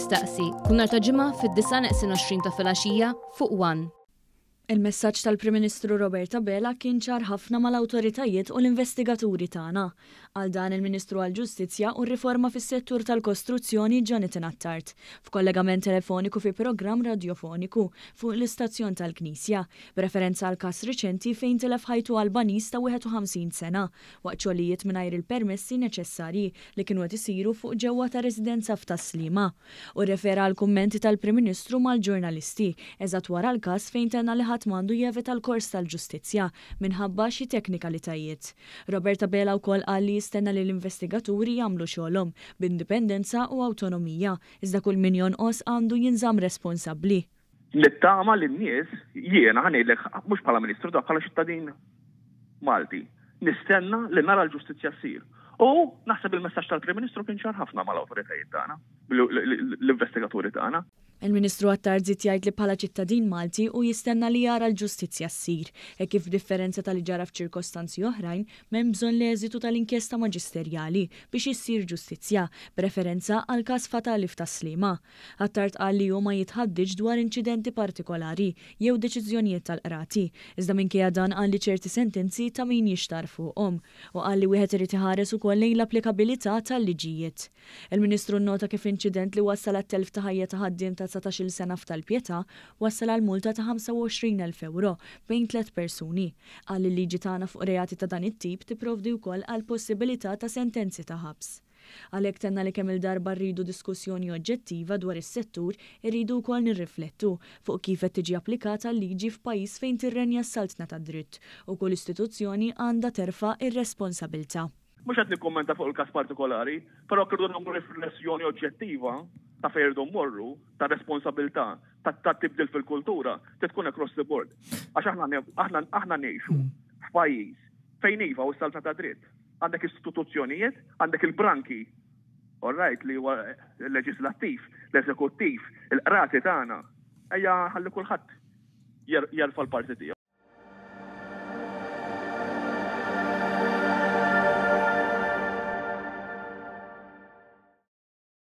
jistaqsi kull nhar ta' ġimgħa fid-9:20 ta' filgħaxija fuq One. Il-messaġġ tal-Prim Ministru Roberta Bela kien ċar ħafna mal-awtoritajiet u l-investigaturi tagħna. Għal dan il-Ministru għall-Ġustizzja u r-riforma fis-settur tal-kostruzzjoni Jonathan Attard f'kollegament telefoniku fi programm radjofoniku fuq l-istazzjon tal-Knisja, b'referenza għal każ riċenti fejn tilef ħajtu Albaniż ta' 51 sena waqt xogħlijiet mingħajr il-permessi neċessarji li kienu qed isiru fuq ġewwa ta' residenza f'Taslima. U rrefera għal kummenti tal-Prim Ministru mal-ġurnalisti eżatt wara l-każ fejn tenna li mandu jevita l-kors tal-ġustizzja minħabba xi teknikalitajiet. Roberta Bela wkoll qal li jistenna li l-investigaturi jagħmlu xogħolhom b'indipendenza u awtonomija, iżda kull min jonqos għandu jinżamm responsabbli. Nittama lin-nies jiena ħanejlek mhux bħala Ministru dak bħala ċittadin Malti. Nistenna li nara l-ġustizzja ssir. U naħseb il-messaġġ tal-Prim Ministru kien ċar ħafna mal-awtoritajiet tagħna, l-investigaturi tagħna. Il-Ministru Attard żied jgħid li bħala ċittadin Malti u jistenna li jara l-ġustizzja ssir, e kif differenza tal ġara f'ċirkostanzi oħrajn m'hemm bżonn l-eżitu tal-inkjesta maġisterjali biex issir ġustizzja, b'referenza għal każ fatali f'Taslima. Attard qal li hu ma jitħaddiġ dwar inċidenti partikolari jew deċiżjonijiet tal-qrati, iżda minkejja dan qal li ċerti sentenzi ta' min jixtar fuqhom u qal li wieħed irid iħares ukoll lejn l-applikabilità tal-liġijiet. Il-Ministru nnota kif inċident li wassal għat-telf ta' ħajja ta' ħaddiem ta' 19 sena f'Talpjeta wassal għal multa ta' 25,000 euro bejn 3 persuni. Qal li liġi tagħna fuq reati ta' dan it-tip tipprovdi wkoll għal possibilità ta' sentenzi ta' ħabs. Għalhekk tenna li kemm il-darba rridu diskussjoni oġġettiva dwar is-settur, irridu wkoll nirriflettu fuq kif qed tiġi applikata l-liġi f'pajjiż fejn tirrenja s-saltna tad-dritt u kull istituzzjoni għandha terfa' ir-responsabbiltà. Mhux qed nikkummenta fuq il-każ partikolari, però kirdu nagħmlu riflessjoni oġġettiva ta' fejrdu mmorru, ta' responsabilità, ta' tibdil fil-kultura, tkun across the board. Għax aħna ngħixu f'pajjiż fejn iva u s-salta ta' dritt. Għandek istituzzjonijiet, għandek il-branki, all right, li huwa l-leġislattiv, l-eżekuttiv, il-qrati tagħna. Ejja ħalli kulħadd jerfa' l-parti tiegħu.